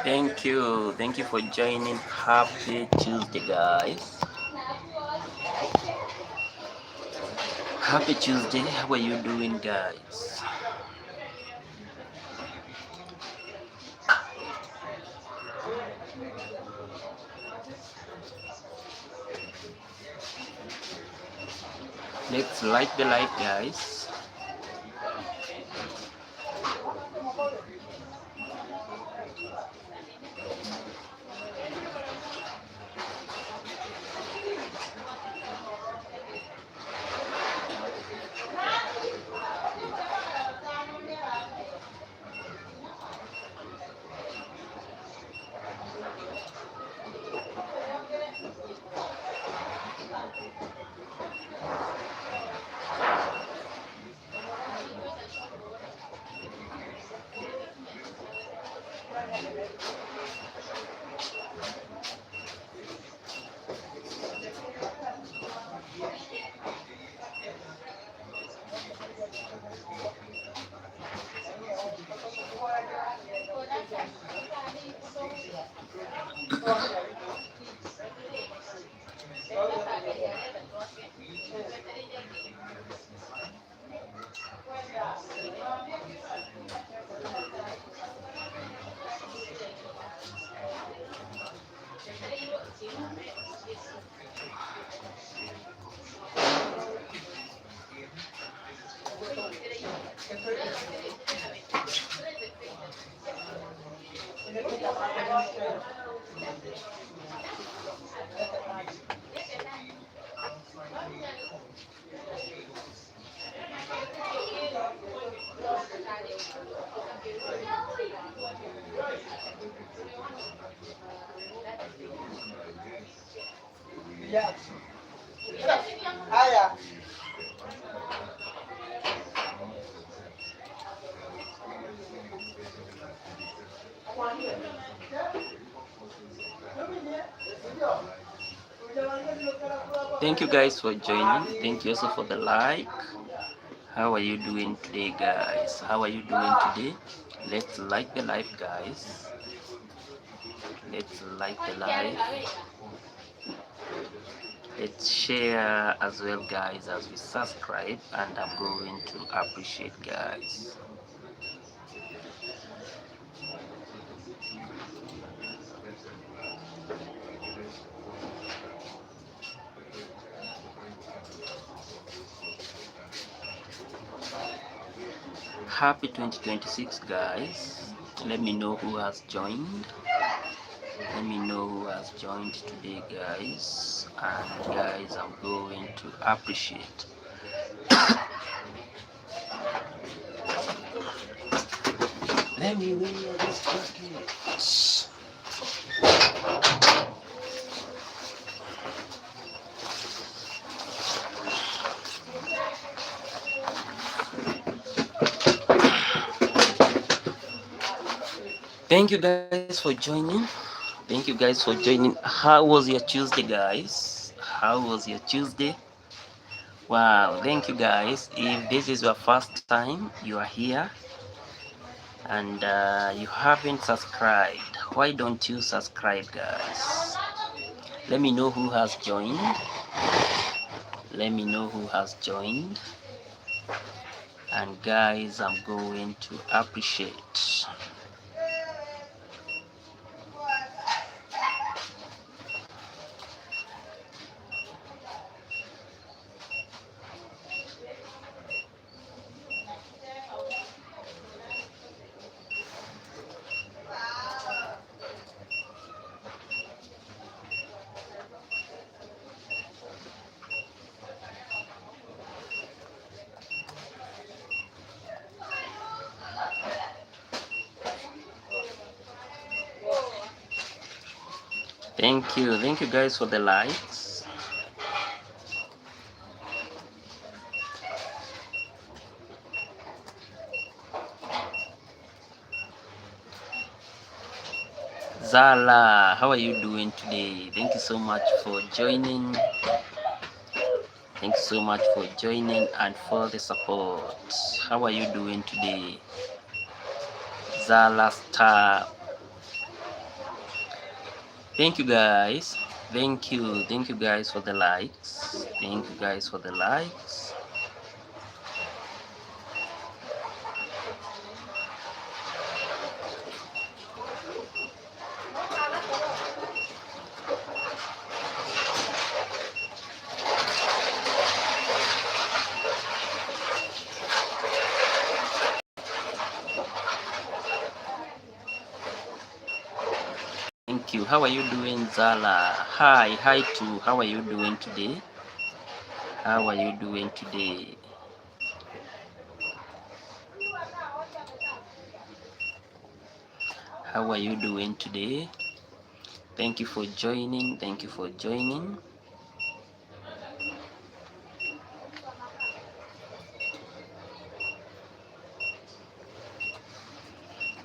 Thank you for joining. Happy Tuesday, guys. Happy Tuesday. How are you doing, guys? Let's like the light, guys. Thank you guys for joining. Thank you also for the like. How are you doing today, guys? How are you doing today? Let's like the live, guys. Let's like the live. Let's share as well, guys, as we subscribe, and I'm going to appreciate, guys. Happy 2026, guys. Let me know who has joined. Let me know who has joined today, guys. And guys, I'm going to appreciate. Let me wear this jacket. Thank you guys for joining. Thank you guys for joining. How was your Tuesday, guys? How was your Tuesday? Wow, thank you guys. If this is your first time you are here and you haven't subscribed, why don't you subscribe, guys? Let me know who has joined. Let me know who has joined. And guys, I'm going to appreciate. Thank you guys for the likes. Zala, how are you doing today? Thank you so much for joining. Thanks so much for joining and for the support. How are you doing today? Zala Star Thank you guys. Thank you guys for the likes. Thank you guys for the likes. Thank you. How are you doing, Zala? Hi to. How are you doing today? How are you doing today? How are you doing today? Thank you for joining. Thank you for joining.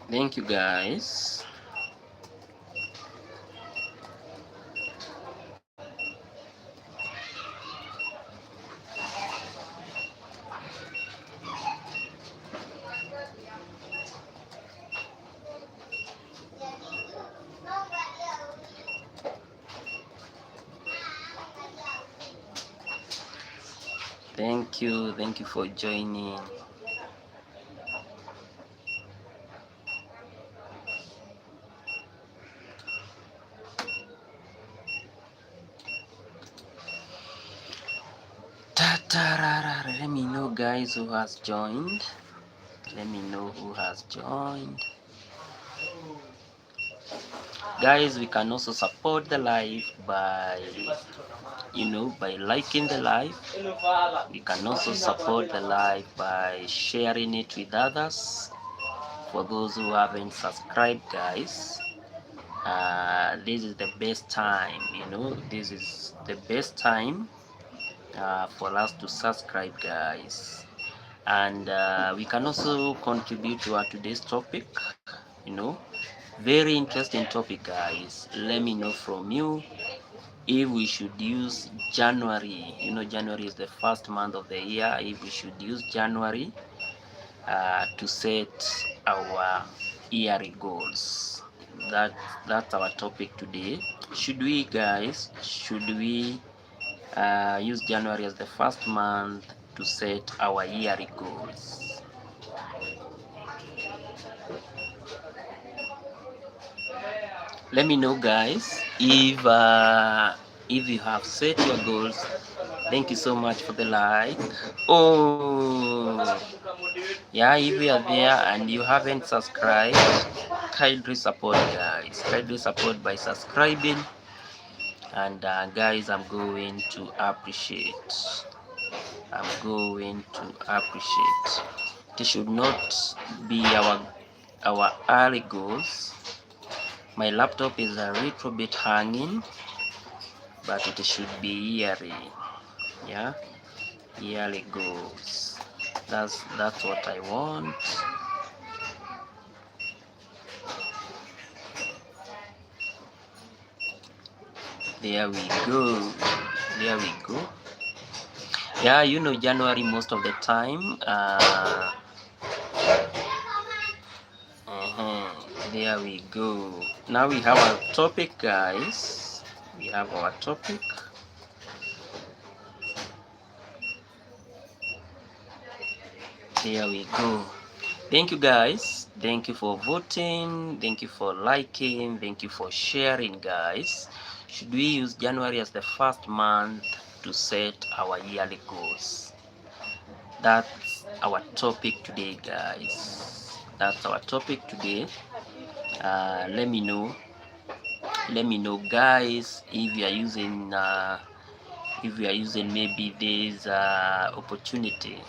Thank you guys. Thank you for joining. Let me know guys who has joined. Let me know who has joined. Guys, we can also support the live by by liking the live. We can also support the live by sharing it with others. For those who haven't subscribed, guys, this is the best time. This is the best time for us to subscribe, guys. And we can also contribute to our today's topic. Very interesting topic, guys. Let me know from you if we should use January. January is the first month of the year. If we should use January to set our yearly goals. That's our topic today. Should we, guys? Should we use January as the first month to set our yearly goals? Let me know, guys, if you have set your goals. Thank you so much for the like. Oh, yeah, if you are there and you haven't subscribed, kindly support, guys. Kindly support by subscribing. And guys, I'm going to appreciate. I'm going to appreciate. It should not be our early goals. My laptop is a little bit hanging, but it should be yearly. Yeah, yearly goals. That's what I want. There we go. There we go. Yeah, January most of the time. There we go. Now we have our topic, guys. We have our topic. There we go. Thank you, guys. Thank you for voting. Thank you for liking. Thank you for sharing, guys. Should we use January as the first month to set our yearly goals? That's our topic today, guys. That's our topic today. Let me know. Let me know, guys, if you are using maybe this opportunity,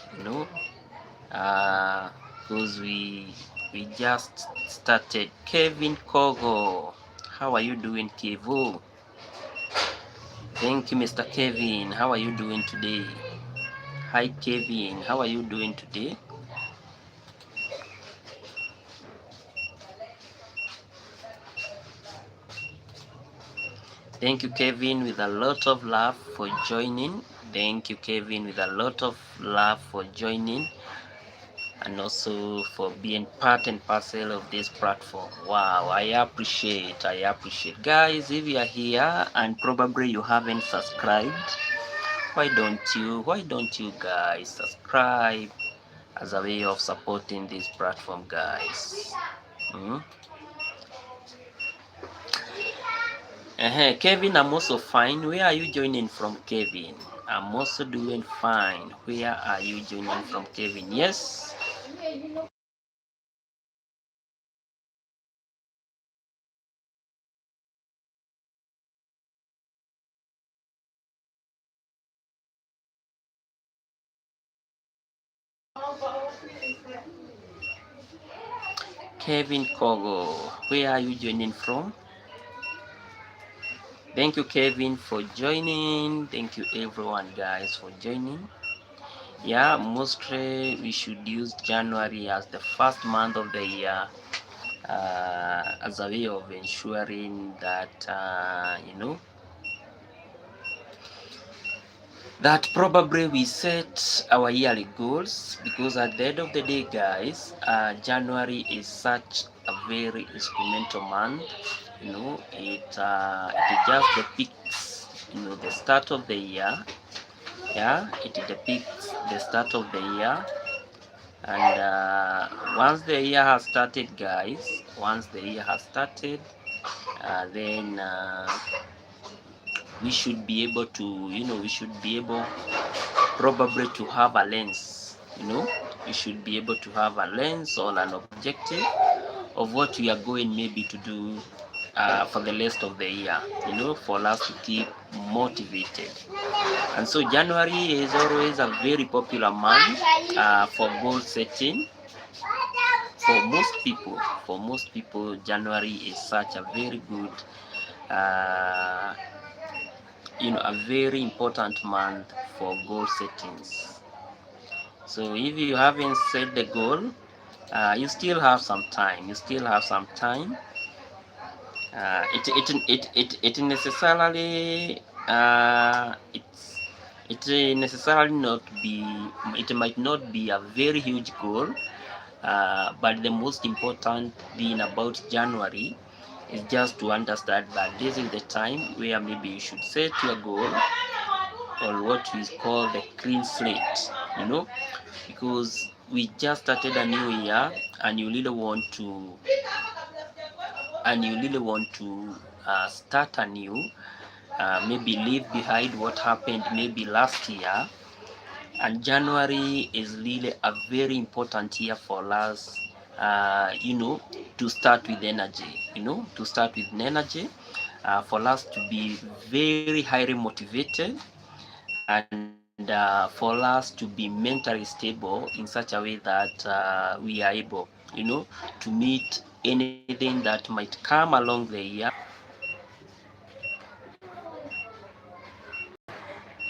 because we just started. Kevin Kogo, how are you doing, Kevo? Thank you, Mr. Kevin. How are you doing today? Hi, Kevin. How are you doing today? Thank you, Kevin, with a lot of love for joining. Thank you, Kevin, with a lot of love for joining. and also for being part and parcel of this platform. Wow, I appreciate. Guys, if you are here and probably you haven't subscribed, why don't you guys subscribe as a way of supporting this platform, guys? Mm? Kevin, I'm also fine. Where are you joining from, Kevin? I'm also doing fine. Where are you joining from, Kevin? Yes. Kevin Kogo, where are you joining from? Thank you, Kevin, for joining. Thank you, everyone, guys, for joining. Yeah, mostly we should use January as the first month of the year, as a way of ensuring that that probably we set our yearly goals, because at the end of the day, guys, January is such a very instrumental month. It just depicts the start of the year. Yeah, it depicts the start of the year. And once the year has started, guys, then we should be able to, probably to have a lens. We should be able to have a lens or an objective of what we are going maybe to do for the rest of the year, for us to keep motivated. And so January is always a very popular month for goal setting. For most people, January is such a very good, a very important month for goal settings. So if you haven't set the goal, you still have some time. It necessarily it necessarily not be it might not be a very huge goal, but the most important thing about January is just to understand that this is the time where maybe you should set your goal, or what is called the clean slate, because we just started a new year, and you really want to start anew, maybe leave behind what happened maybe last year. And January is really a very important year for us, to start with energy, for us to be very highly motivated, and for us to be mentally stable in such a way that we are able, to meet anything that might come along the year.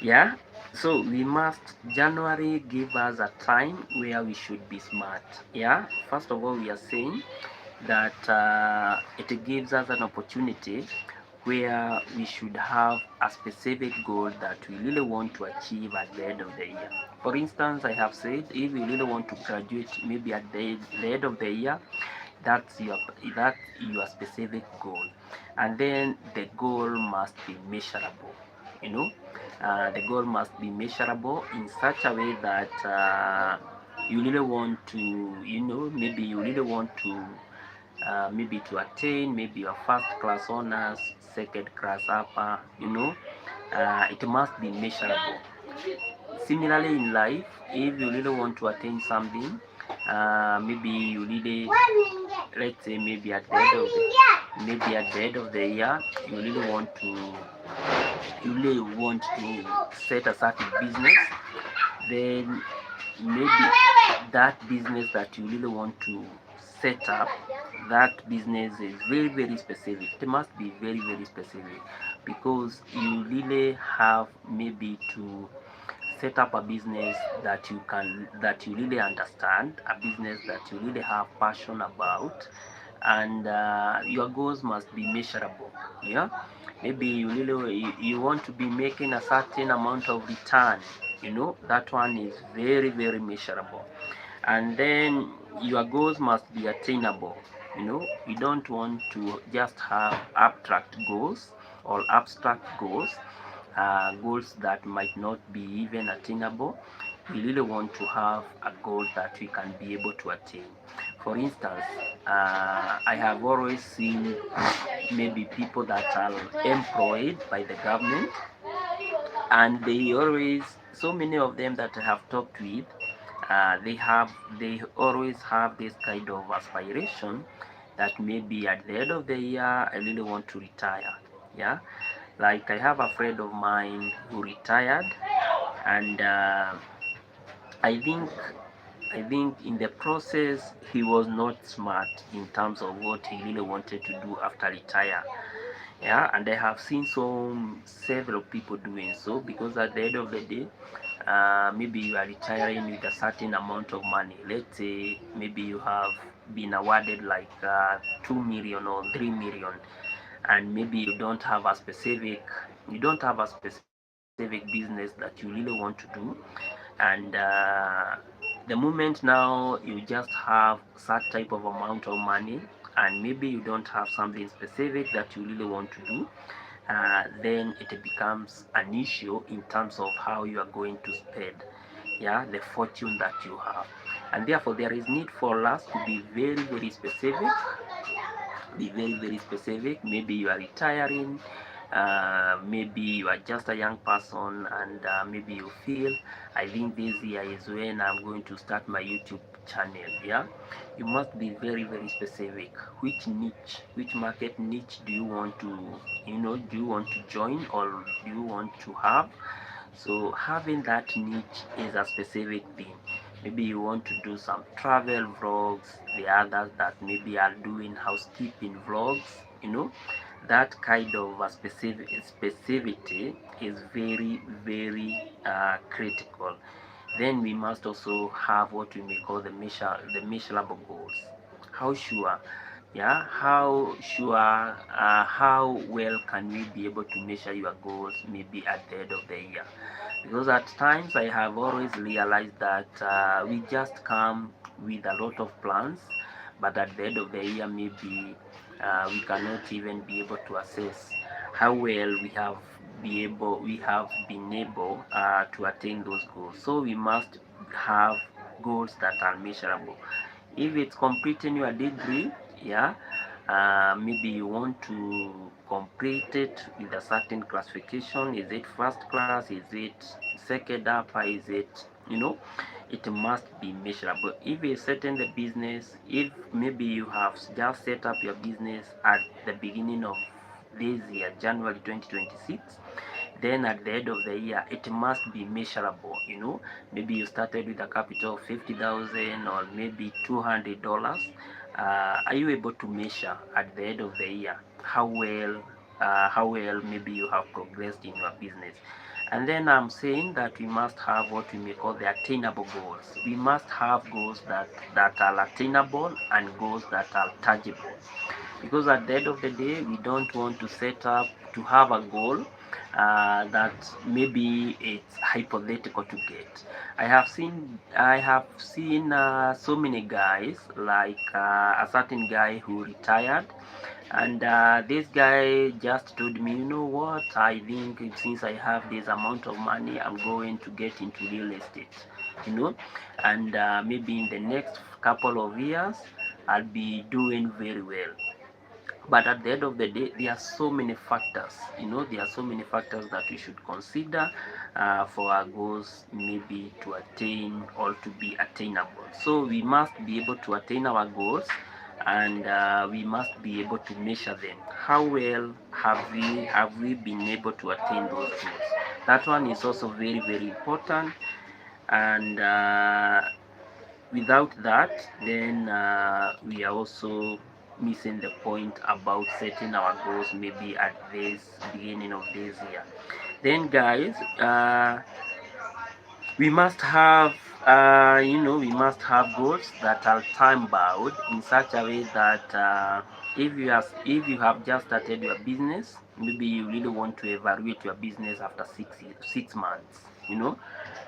Yeah, so January give us a time where we should be smart. Yeah, first of all, we are saying that it gives us an opportunity where we should have a specific goal that we really want to achieve at the end of the year. For instance, I have said, if you really want to graduate maybe at the end of the year, that's your specific goal. And then the goal must be measurable. The goal must be measurable in such a way that you really want to, maybe you really want to maybe to attain maybe your first class honors, second class upper, it must be measurable. Similarly in life, if you really want to attain something, maybe you really, let's say maybe at the end of the year, you really want to set a certain business. Then maybe that business that you really want to set up, that business is very, very specific. It must be very, very specific, because you really have maybe to set up a business that you really understand, a business that you really have passion about, and your goals must be measurable. Yeah, maybe you want to be making a certain amount of return. That one is very, very measurable. and then your goals must be attainable. We don't want to just have abstract goals or abstract goals, goals that might not be even attainable. We really want to have a goal that we can be able to attain. For instance, I have always seen maybe people that are employed by the government, and they always, so many of them that I have talked with, they always have this kind of aspiration that maybe at the end of the year I really want to retire. Yeah, like I have a friend of mine who retired, and I think I think in the process he was not smart in terms of what he really wanted to do after retire. Yeah, and I have seen several people doing so, because at the end of the day, maybe you are retiring with a certain amount of money. Let's say maybe you have been awarded like 2 million or 3 million, and maybe you don't have a specific business that you really want to do, and the moment now you just have that type of amount of money, and maybe you don't have something specific that you really want to do, then it becomes an issue in terms of how you are going to spend, yeah, the fortune that you have. And therefore there is need for us to be very specific, very specific. Maybe you are retiring, maybe you are just a young person, and maybe you feel, I think this year is when I'm going to start my YouTube channel. Yeah, you must be very specific. Which niche, which market niche do you want to, do you want to join, or do you want to have? So having that niche is a specific thing. Maybe you want to do some travel vlogs, the others that maybe are doing housekeeping vlogs. That kind of a specificity is very critical. Then we must also have what we may call the measurable goals. How sure, yeah, how well can we be able to measure your goals maybe at the end of the year? Because at times I have always realized that we just come with a lot of plans, but at the end of the year maybe we cannot even be able to assess how well we have been able to attain those goals. So we must have goals that are measurable. If it's completing your degree, yeah, maybe you want to complete it with a certain classification. Is it first class? Is it second upper? Is it, it must be measurable. If you're setting the business, if maybe you have just set up your business at the beginning of this year, January 2026, then at the end of the year it must be measurable. Maybe you started with a capital of 50,000 or maybe $200. Are you able to measure at the end of the year how well maybe you have progressed in your business? And then I'm saying that we must have what we may call the attainable goals. We must have goals that are attainable and goals that are tangible, because at the end of the day we don't want to set up to have a goal that maybe it's hypothetical to get. I have seen so many guys, like a certain guy who retired, and this guy just told me, you know what, I think since I have this amount of money, I'm going to get into real estate, you know and maybe in the next couple of years I'll be doing very well. But at the end of the day, there are so many factors, that we should consider for our goals maybe to attain or to be attainable. So we must be able to attain our goals, and we must be able to measure them. How well have we been able to attain those goals? That one is also very important, and without that, then we are also missing the point about setting our goals maybe at this beginning of this year. Then guys, we must have goals that are time bound, in such a way that if you have just started your business, maybe you really want to evaluate your business after 6 months. You know,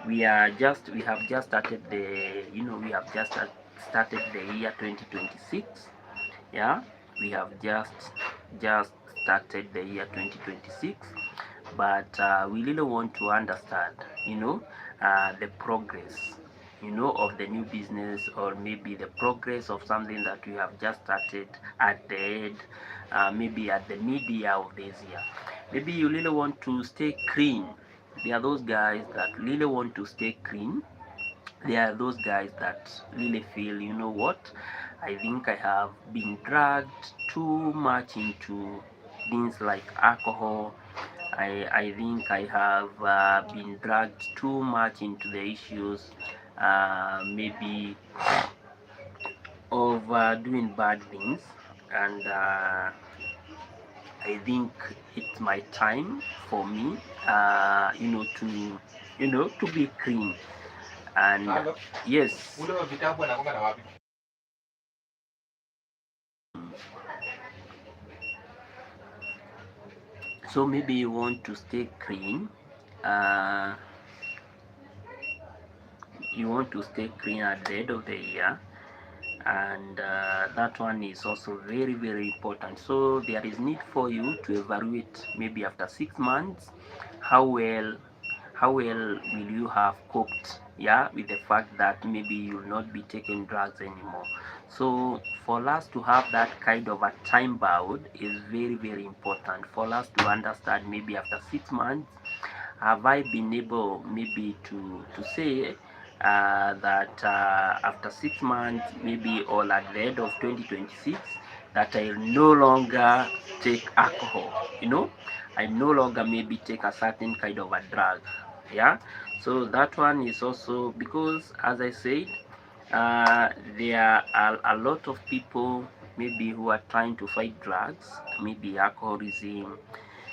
we have just started the, we have just started the year 2026. Yeah, we have just started the year 2026, but we really want to understand, the progress, of the new business, or maybe the progress of something that we have just started at the end, maybe at the mid-year of this year. Maybe you really want to stay clean. There are those guys that really want to stay clean. There are those guys that really feel, you know what, I think I have been dragged too much into things like alcohol. I think I have been dragged too much into the issues, maybe of doing bad things, and I think it's my time for me, to be clean. And yes, so maybe you want to stay clean. Uh, you want to stay clean at the end of the year, and that one is also very very important. So there is need for you to evaluate maybe after 6 months how well will you have coped, yeah, with the fact that maybe you will not be taking drugs anymore. So for us to have that kind of a time bound is very very important, for us to understand maybe after 6 months, have I been able maybe to say that after 6 months maybe, or at the end of 2026, that I no longer take alcohol, I no longer maybe take a certain kind of a drug. Yeah, so that one is also because, as I said, there are a lot of people maybe who are trying to fight drugs, maybe alcoholism,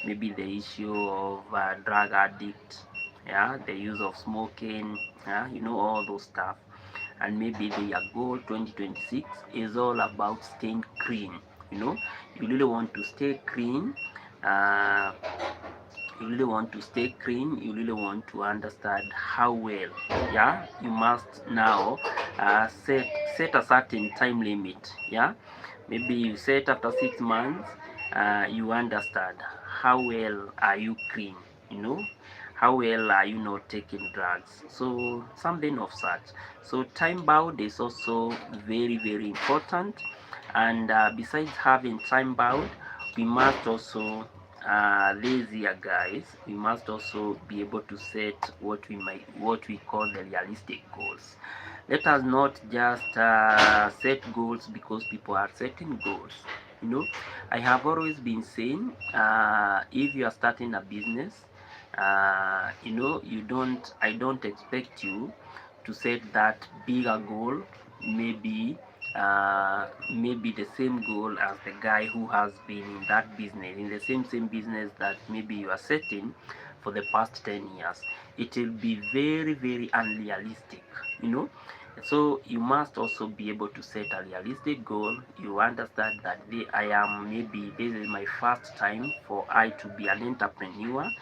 maybe the issue of drug addict, yeah, the use of smoking, yeah, all those stuff. And maybe their goal 2026 is all about staying clean. You really want to stay clean. uh, you really want to stay clean, you really want to understand how well, yeah, you must now set a certain time limit. Yeah, maybe you set after 6 months, you understand how well are you clean, how well are you not taking drugs, so something of such. So time bound is also very very important. And besides having time bound, we must also, this year guys, we must also be able to set what we call the realistic goals. Let us not just set goals because people are setting goals. I have always been saying, if you are starting a business, I don't expect you to set that bigger goal, maybe maybe the same goal as the guy who has been in that business, in the same business that maybe you are setting for the past 10 years. It will be very very unrealistic. So you must also be able to set a realistic goal. You understand that I am, maybe this is my first time for I to be an entrepreneur,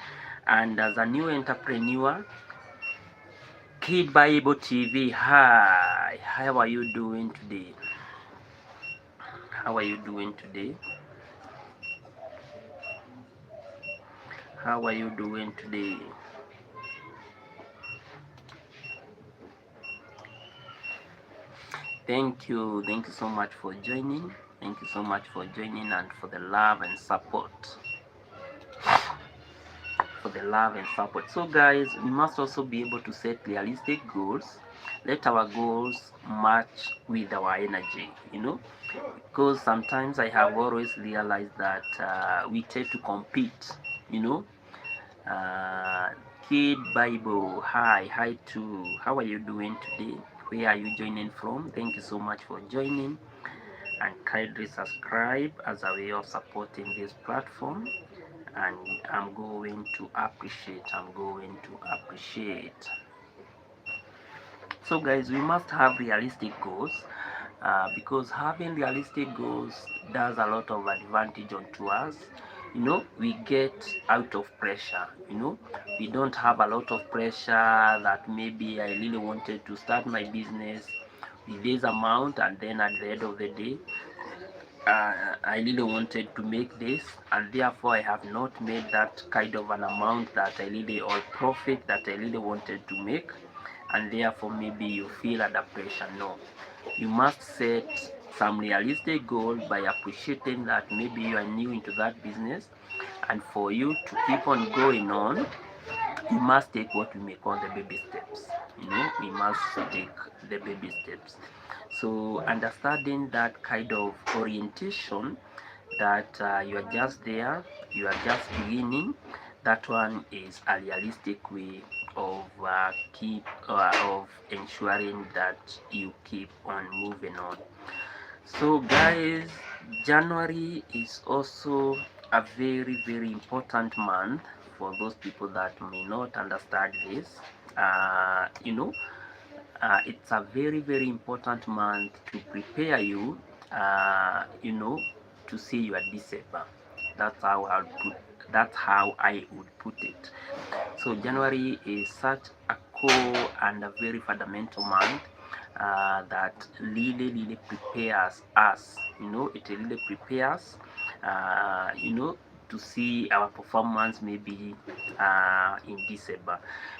and as a new entrepreneur, Kid Bible TV, hi, how are you doing today? How are you doing today? How are you doing today? Thank you so much for joining. Thank you so much for joining, and for the love and support. So guys, we must also be able to set realistic goals. Let our goals match with our energy, because sometimes I have always realized that we tend to compete, you know. Kid Bible, hi to, how are you doing today? Where are you joining from? Thank you so much for joining, and kindly subscribe as a way of supporting this platform. And I'm going to appreciate. So guys, we must have realistic goals, because having realistic goals does a lot of advantage onto us. we get out of pressure. We don't have a lot of pressure that maybe I really wanted to start my business with this amount, and then at the end of the day, I really wanted to make this, and therefore I have not made that kind of an amount that I really, or profit that I really wanted to make, and therefore maybe you feel under pressure. No, you must set some realistic goal by appreciating that maybe you are new into that business, and for you to keep on going on, you must take what we may call the baby steps. We must take the baby steps. So understanding that kind of orientation, that you are just there, you are just beginning, that one is a realistic way of of ensuring that you keep on moving on. So guys, January is also a very very important month. For those people that may not understand this, it's a very very important month to prepare you, to see your December. That's how I would put it. So January is such a core and a very fundamental month, that really prepares us. It really prepares, to see our performance maybe in December,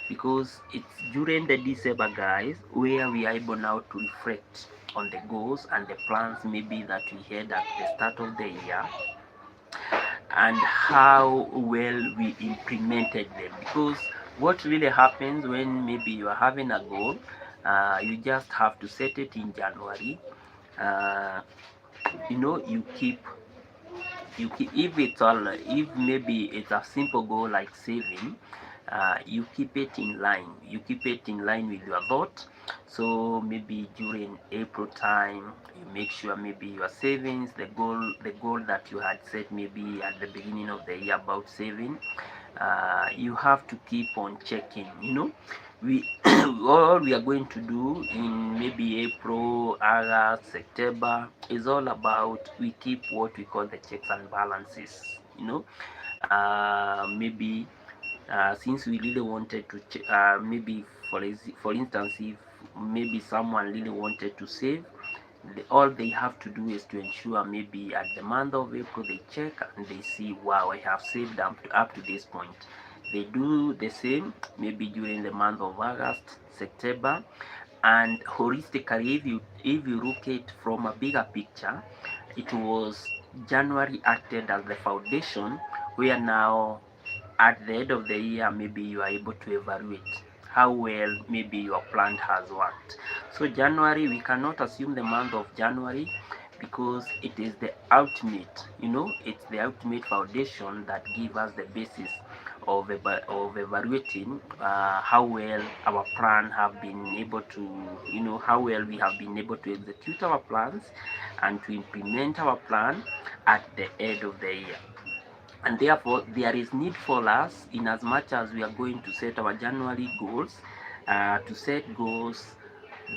because it's during the December, guys, where we are able now to reflect on the goals and the plans maybe that we had at the start of the year, and how well we implemented them. Because what really happens when maybe you are having a goal, you just have to set it in January. uh, you keep if it's all, if maybe it's a simple goal like saving, you keep it in line, with your thought. So maybe during April time, you make sure maybe your savings, the goal that you had set maybe at the beginning of the year about saving, you have to keep on checking. We all we are going to do in maybe April, August, September is all about, we keep what we call the checks and balances. Maybe since we really wanted to maybe for instance, if maybe someone really wanted to save, all they have to do is to ensure maybe at the month of April they check and they see, wow, I have saved up to this point. They do the same maybe during the month of August, September. And holistically, if you look it from a bigger picture, it was January acted as the foundation, where now at the end of the year maybe you are able to evaluate how well maybe your plan has worked. So January, we cannot assume the month of January, because it is the ultimate, it's the ultimate foundation that gives us the basis of evaluating how well our plan have been able to, how well we have been able to execute our plans and to implement our plan at the end of the year. And therefore there is need for us, in as much as we are going to set our January goals, to set goals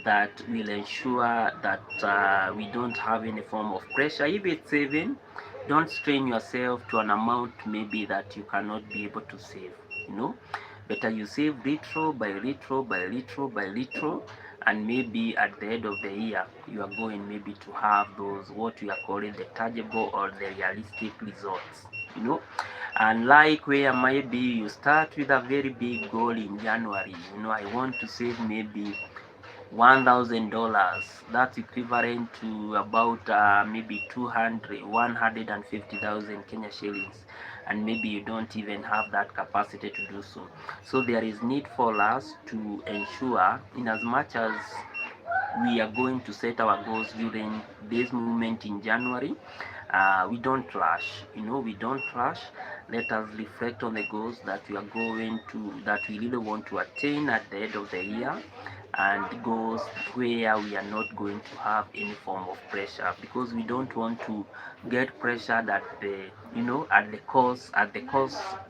that will ensure that we don't have any form of pressure. If it's saving, don't strain yourself to an amount maybe that you cannot be able to save. Better you save little by little by little by little, and maybe at the end of the year you are going maybe to have those, what we are calling the tangible or the realistic results. And like where maybe you start with a very big goal in January, I want to save maybe $1,000. That's equivalent to about maybe 150,000 Kenya shillings, and maybe you don't even have that capacity to do so. So there is need for us to ensure, in as much as we are going to set our goals during this moment in January, we don't rush. We don't rush. Let us reflect on the goals that we really want to attain at the end of the year, and goals where we are not going to have any form of pressure, because we don't want to get pressured at the cost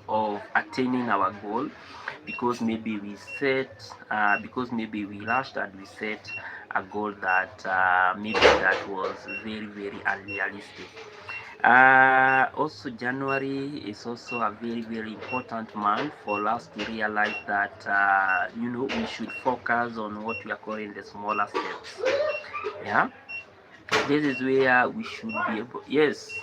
of attaining our goal, because maybe we rushed and we set a goal that maybe that was very very unrealistic. Also, January is also a very important month for us to realize that we should focus on what we are calling the smaller steps. Yeah, this is where we should be able. Yes.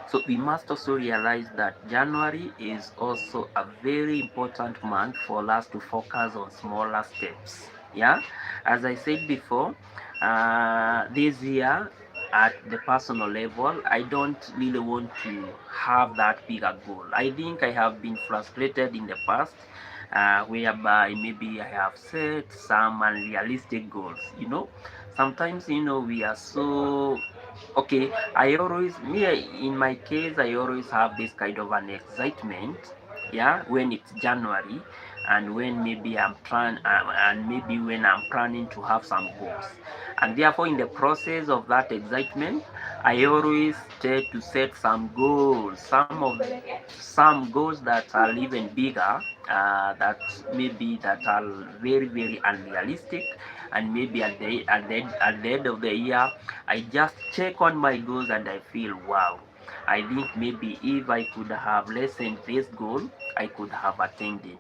So we must also realize that January is also a very important month for us to focus on smaller steps. Yeah, as I said before, this year at the personal level, I don't really want to have that bigger goal. I think I have been frustrated in the past, whereby maybe I have set some unrealistic goals. Sometimes we are so okay. I always, me, in my case, I always have this kind of an excitement, yeah, when it's January, and when maybe and maybe when I'm planning to have some goals, and therefore in the process of that excitement, I always try to set some goals, some goals that are even bigger, that maybe that are very unrealistic, and maybe at the end of the year, I just check on my goals and I feel, wow, I think maybe if I could have lessened this goal, I could have attained it.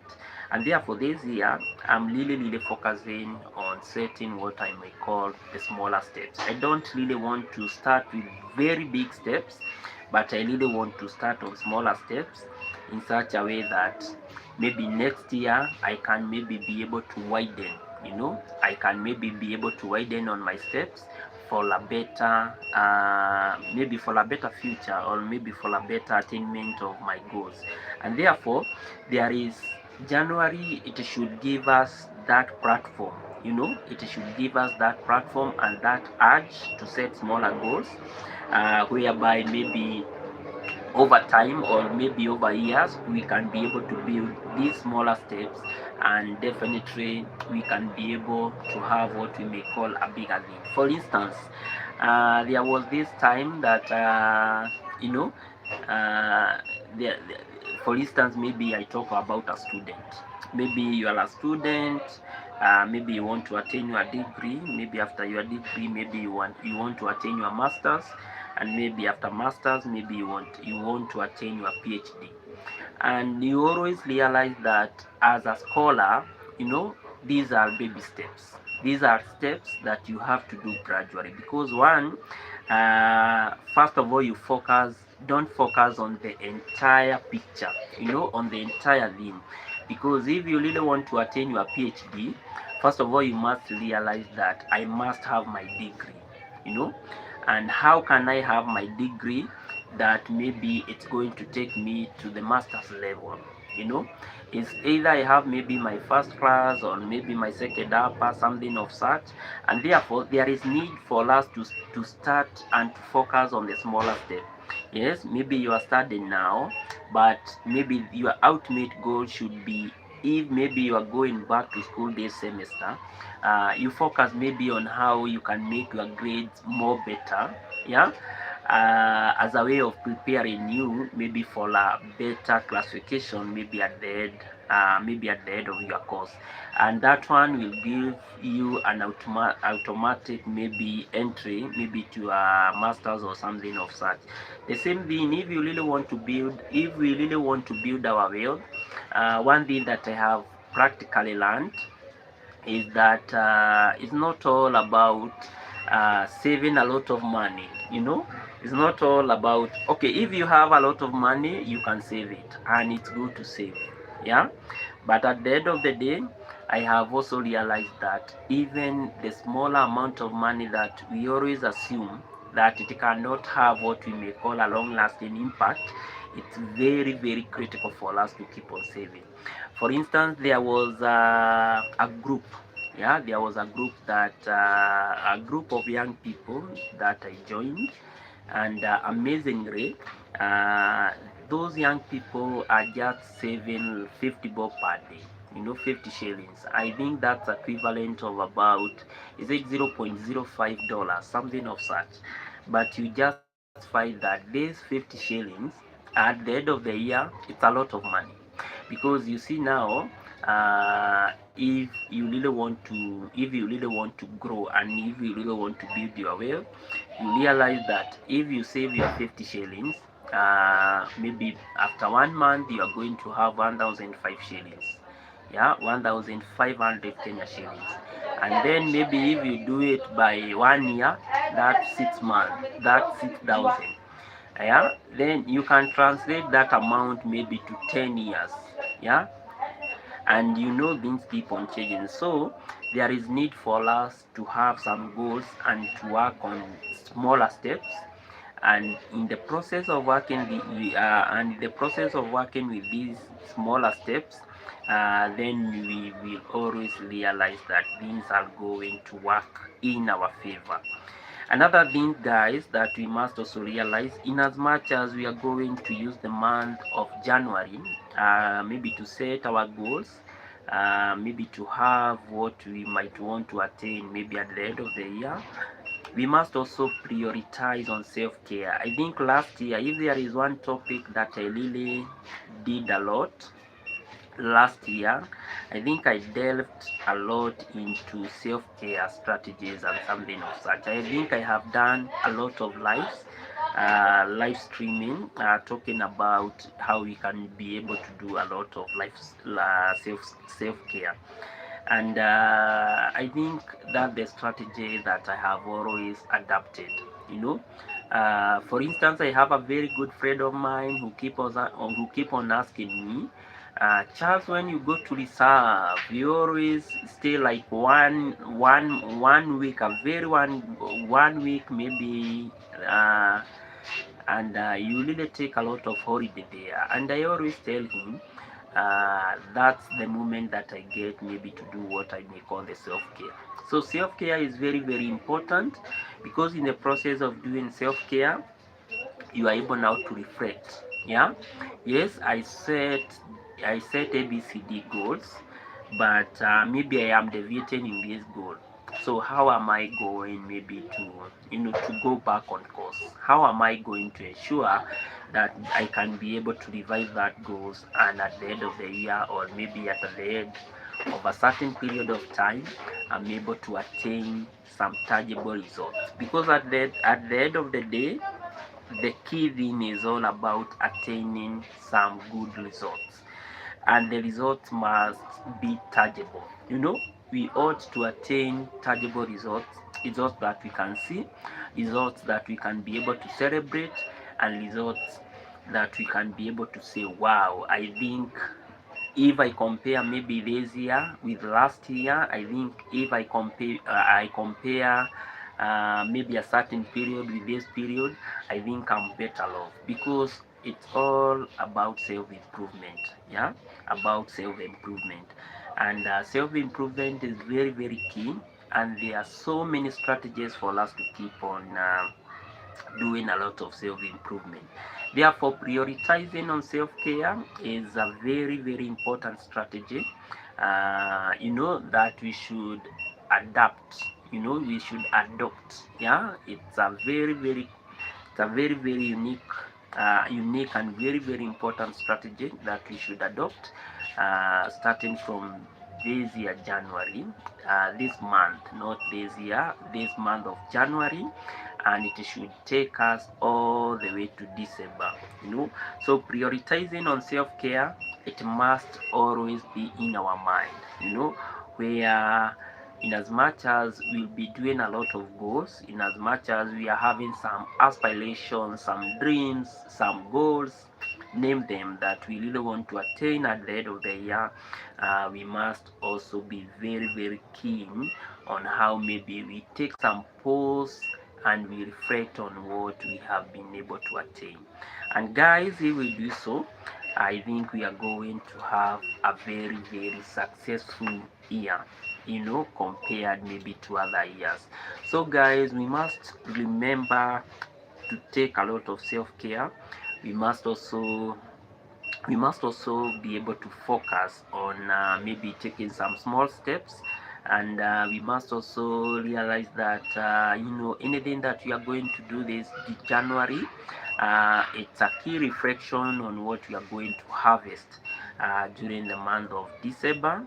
And therefore, this year, I'm really focusing on setting what I may call the smaller steps. I don't really want to start with very big steps, but I really want to start on smaller steps in such a way that maybe next year I can maybe be able to widen. I can maybe be able to widen on my steps for a better, maybe for a better future, or maybe for a better attainment of my goals. And therefore, there is January. It should give us that platform. It should give us that platform and that urge to set smaller goals, whereby maybe over time, or maybe over years, we can be able to build these smaller steps, and definitely we can be able to have what we may call a bigger thing. For instance, there was this time that you know there, for instance, maybe I talk about a student. Maybe you are a student, maybe you want to attain your degree. Maybe after your degree, maybe you want to attain your masters, and maybe after masters, maybe you want to attain your PhD. And you always realize that as a scholar, these are baby steps. These are steps that you have to do gradually, because one, first of all, don't focus on the entire picture, on the entire thing. Because if you really want to attain your PhD, first of all, you must realize that I must have my degree. you know and how can I have my degree that maybe it's going to take me to the master's level? It's either I have maybe my first class, or maybe my second upper, something of such. And therefore there is need for us to start and to focus on the smaller step. Yes, maybe you are studying now, but maybe your ultimate goal should be, if maybe you are going back to school this semester, you focus maybe on how you can make your grades more better. Yeah, as a way of preparing you maybe for a better classification, maybe at the end of your course. And that one will give you an automatic maybe entry, maybe to a master's or something of such. The same thing, if we really want to build our wealth, one thing that I have practically learned is that it's not all about saving a lot of money. It's not all about, okay, if you have a lot of money, you can save it, and it's good to save. Yeah, but at the end of the day, I have also realized that even the smaller amount of money that we always assume that it cannot have what we may call a long lasting impact, it's very critical for us to keep on saving. For instance, there was a group. Yeah, there was a group of young people that I joined, and amazingly, uh, those young people are just saving 50 bob per day. 50 shillings. I think that's equivalent of about, is it $0.05, something of such. But you just find that this 50 shillings at the end of the year, it's a lot of money. Because you see now, if you really want to grow, and if you really want to build your wealth, you realize that if you save your 50 shillings, maybe after 1 month you are going to have 1005 shillings, yeah, 1500 Kenya shillings. And then maybe if you do it by 1 year, that's 6 months, that's 6,000. Yeah, then you can translate that amount maybe to 10 years. Yeah, and you know things keep on changing, so there is need for us to have some goals and to work on smaller steps. And in the process of working with these smaller steps, then we will always realize that things are going to work in our favor. Another thing, guys, that we must also realize, in as much as we are going to use the month of January, maybe to set our goals, maybe to have what we might want to attain maybe at the end of the year, we must also prioritize on self-care. I think last year, if there is one topic that I really did a lot last year, I think I delved a lot into self-care strategies and something of such. I think I have done a lot of live streaming, talking about how we can be able to do a lot of self-care. And I think that the strategy that I have always adapted, you know. For instance, I have a very good friend of mine who keep on asking me, Charles, when you go to reserve, you always stay like one week, a very one week maybe, and you really take a lot of holiday there. And I always tell him, that's the moment that I get maybe to do what I may call the self-care. So self-care is very, very important, because in the process of doing self-care, you are able now to reflect. Yeah, yes, I set ABCD goals, but maybe I am deviating in this goal. So how am I going maybe to go back on course? How am I going to ensure that I can be able to revise that goals, and at the end of the year, or maybe at the end of a certain period of time, I'm able to attain some tangible results? Because at the end of the day, the key thing is all about attaining some good results, and the results must be tangible. We ought to attain tangible results that we can see, results that we can be able to celebrate, and results that we can be able to say, wow, I think if I compare maybe this year with last year, I think if I compare maybe a certain period with this period, I think I'm better off, because it's all about self-improvement. Yeah, about self-improvement. And self-improvement is very, very key, and there are so many strategies for us to keep on doing a lot of self-improvement. Therefore, prioritizing on self-care is a very, very important strategy, that we should adapt, we should adopt. Yeah, it's a very, very unique and very, very important strategy that we should adopt, starting from this year January, this month, not this year, this month of January, and it should take us all the way to December. So prioritizing on self-care, it must always be in our mind, where, in as much as we'll be doing a lot of goals, in as much as we are having some aspirations, some dreams, some goals, name them, that we really want to attain at the end of the year, we must also be very, very keen on how maybe we take some pause and we reflect on what we have been able to attain. And guys, if we do so, I think we are going to have a very, very successful year, compared maybe to other years. So guys, we must remember to take a lot of self-care. We must also be able to focus on maybe taking some small steps, And we must also realize that anything that we are going to do this January, it's a key reflection on what we are going to harvest during the month of December.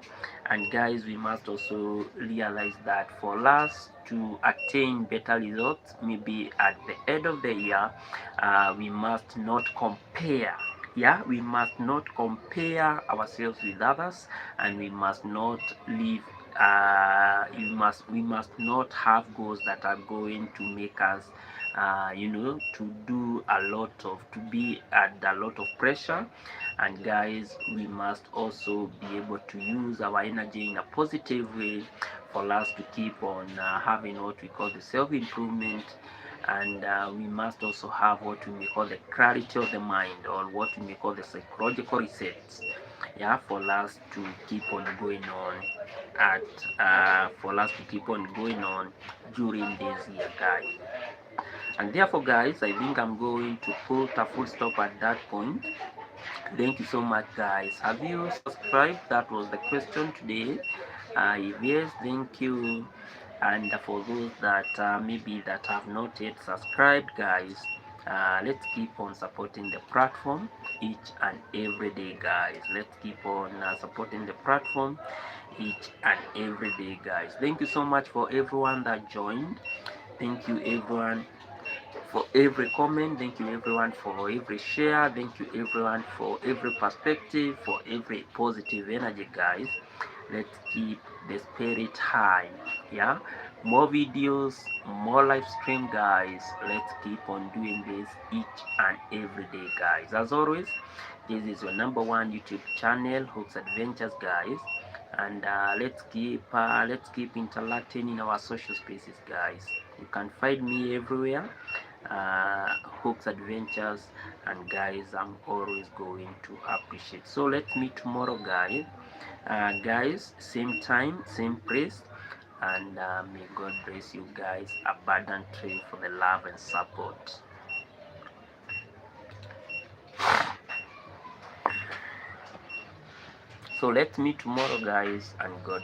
And guys, we must also realize that for us to attain better results, maybe at the end of the year, we must not compare. Yeah, we must not compare ourselves with others, and we must not live we must not have goals that are going to make us to do a lot of to be at a lot of pressure. And guys, we must also be able to use our energy in a positive way for us to keep on having what we call the self-improvement. And we must also have what we may call the clarity of the mind, or what we may call the psychological resets, yeah, for us to keep on going on at for us to keep on going on during this year, guys. And therefore, guys, I think I'm going to put a full stop at that point. Thank you so much, guys. Have you subscribed? That was the question today. If yes, thank you. And for those that maybe that have not yet subscribed, guys, let's keep on supporting the platform each and every day, guys. Let's keep on supporting the platform each and every day, guys. Thank you so much for everyone that joined. Thank you everyone for every comment. Thank you everyone for every share. Thank you everyone for every perspective, for every positive energy, guys. Let's keep the spirit high. Yeah, more videos, more live stream, guys. Let's keep on doing this each and every day, guys. As always, this is your number one YouTube channel, Hooks Adventures, guys. And let's keep interacting in our social spaces, guys. You can find me everywhere, Hooks Adventures. And guys, I'm always going to appreciate. So let's meet tomorrow, guys. Guys, same time, same place. And may God bless you guys abundantly for the love and support. So let's meet tomorrow, guys, and God